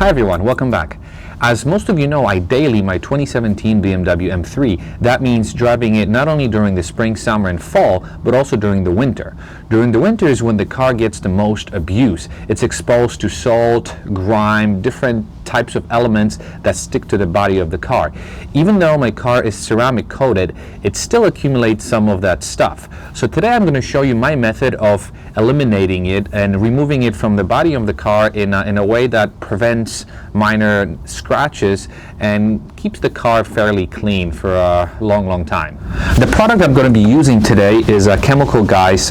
Hi everyone, welcome back. As most of you know, I daily my 2017 BMW M3. That means driving it not only during the spring, summer, and fall, but also during the winter. During the winter is when the car gets the most abuse. It's exposed to salt, grime, different types of elements that stick to the body of the car. Even though my car is ceramic coated, it still accumulates some of that stuff. So today I'm going to show you my method of eliminating it and removing it from the body of the car in a way that prevents minor scratches and keeps the car fairly clean for a long time. The product I'm going to be using today is a Chemical Guys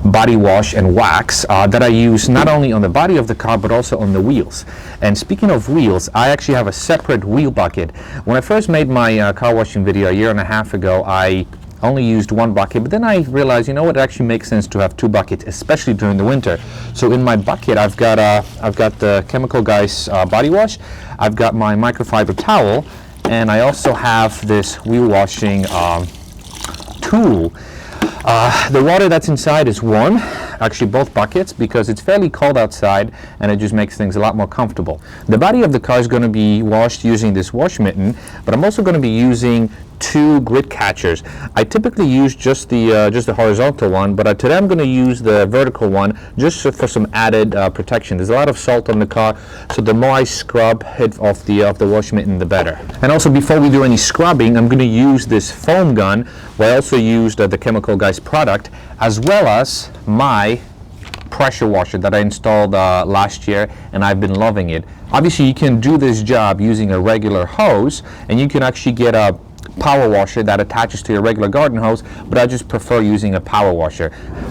body wash and wax that I use not only on the body of the car but also on the wheels. And speaking of wheels, I actually have a separate wheel bucket. When I first made my car washing video a year and a half ago, I only used one bucket, but then I realized, you know what, it actually makes sense to have two buckets, especially during the winter. So in my bucket, I've got the Chemical Guys body wash, I've got my microfiber towel, and I also have this wheel washing tool. The water that's inside is warm, actually both buckets, because it's fairly cold outside and it just makes things a lot more comfortable. The body of the car is going to be washed using this wash mitten, but I'm also going to be using two grit catchers. I typically use just the horizontal one, but today I'm going to use the vertical one just for some added protection. There's a lot of salt on the car, so the more I scrub it off the wash mitten, the better. And also, before we do any scrubbing, I'm going to use this foam gun, where I also used the Chemical Guys product, as well as my pressure washer that I installed last year, and I've been loving it. Obviously, you can do this job using a regular hose, and you can actually get a power washer that attaches to your regular garden hose, but I just prefer using a power washer.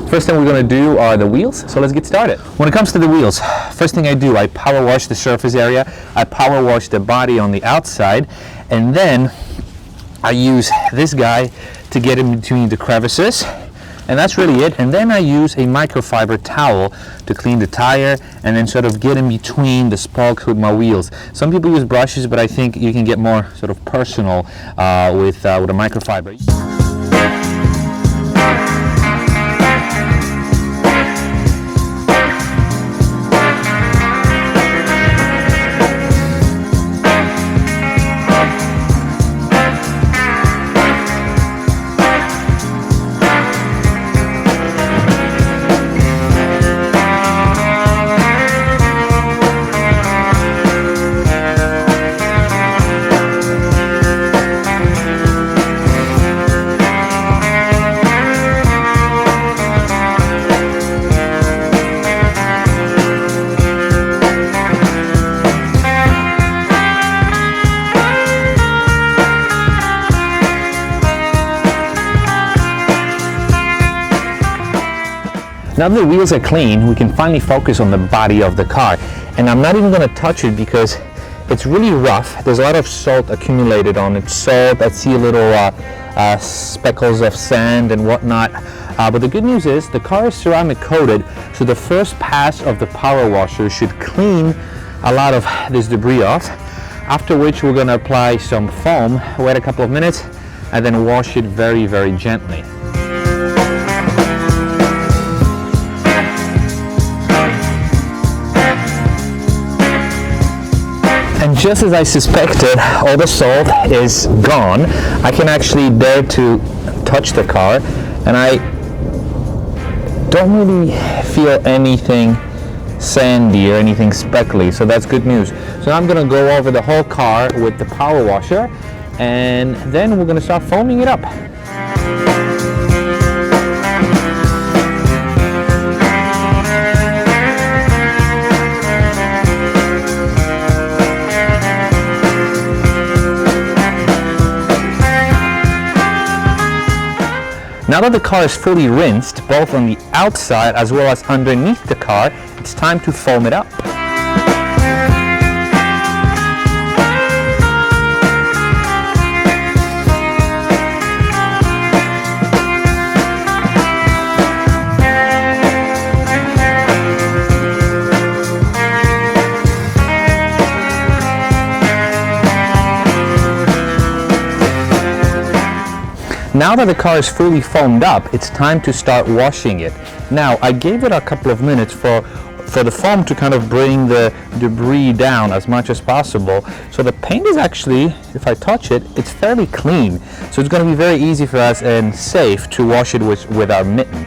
First thing we're going to do are the wheels, so let's get started. When it comes to the wheels, first thing I do, I power wash the surface area, I power wash the body on the outside, and then I use this guy to get in between the crevices. And that's really it. And then I use a microfiber towel to clean the tire and then sort of get in between the spokes with my wheels. Some people use brushes, but I think you can get more sort of personal with a microfiber. Now that the wheels are clean, we can finally focus on the body of the car. And I'm not even going to touch it because it's really rough. There's a lot of salt accumulated on it. Salt, I see little speckles of sand and whatnot. But the good news is the car is ceramic coated, so the first pass of the power washer should clean a lot of this debris off. After which we're going to apply some foam, wait a couple of minutes, and then wash it very, very gently. And just as I suspected, all the salt is gone. I can actually dare to touch the car, and I don't really feel anything sandy or anything speckly, so that's good news. So I'm going to go over the whole car with the power washer, and then we're going to start foaming it up. Now that the car is fully rinsed, both on the outside as well as underneath the car, it's time to foam it up. Now that the car is fully foamed up, it's time to start washing it. Now, I gave it a couple of minutes for for the foam to kind of bring the debris down as much as possible. So the paint is actually, if I touch it, it's fairly clean. So it's going to be very easy for us and safe to wash it with our mitten.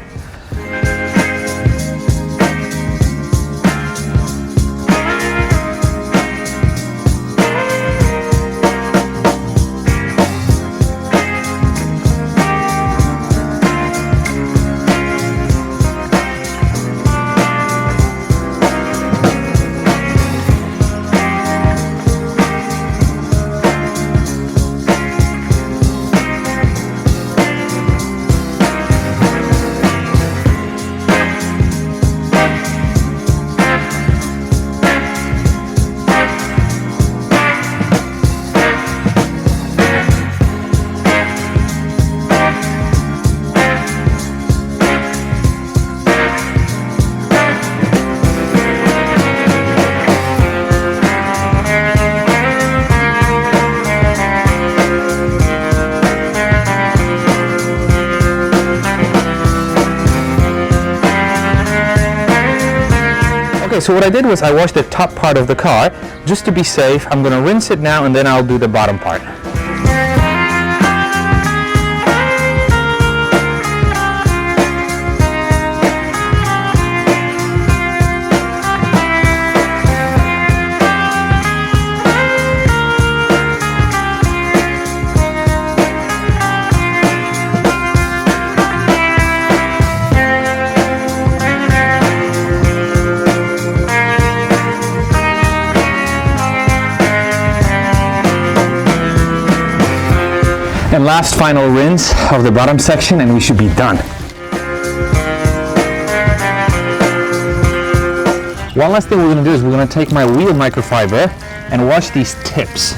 Okay, so what I did was I washed the top part of the car. Just to be safe, I'm gonna rinse it now and then I'll do the bottom part. And last final rinse of the bottom section and we should be done. One last thing we're going to do is we're going to take my wheel microfiber and wash these tips.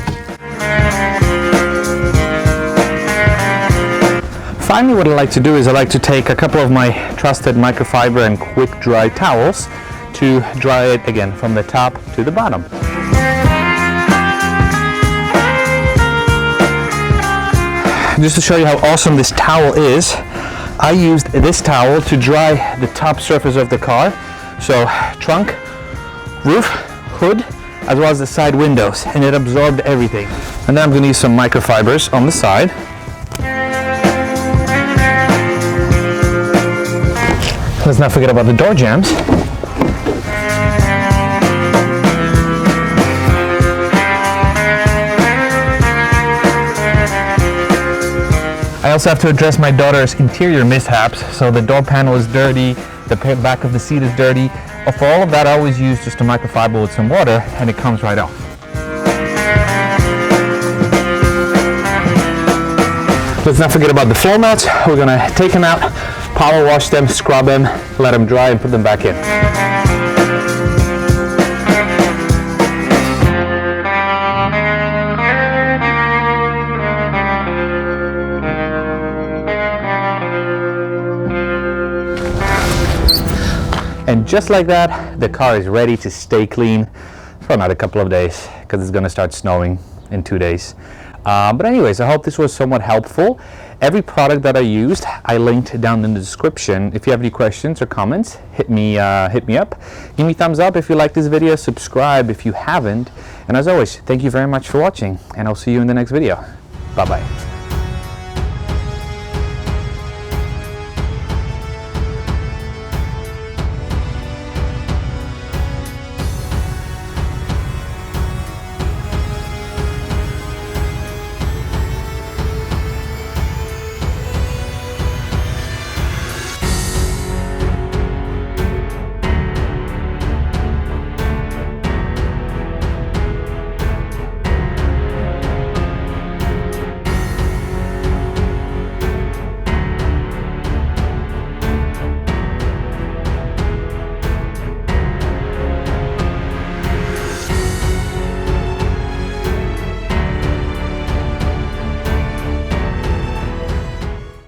Finally, what I like to do is I like to take a couple of my trusted microfiber and quick dry towels to dry it again from the top to the bottom. Just to show you how awesome this towel is, I used this towel to dry the top surface of the car. So trunk, roof, hood, as well as the side windows, and it absorbed everything. And then I'm going to use some microfibers on the side. Let's not forget about the door jambs. I also have to address my daughter's interior mishaps. So the door panel is dirty, the back of the seat is dirty. For all of that, I always use just a microfiber with some water and it comes right off. Let's not forget about the floor mats. We're gonna take them out, power wash them, scrub them, let them dry and put them back in. And just like that, the car is ready to stay clean for another couple of days because it's going to start snowing in 2 days. But anyways, I hope this was somewhat helpful. Every product that I used, I linked down in the description. If you have any questions or comments, hit me up. Give me a thumbs up if you like this video, subscribe if you haven't. And as always, thank you very much for watching, and I'll see you in the next video. Bye-bye.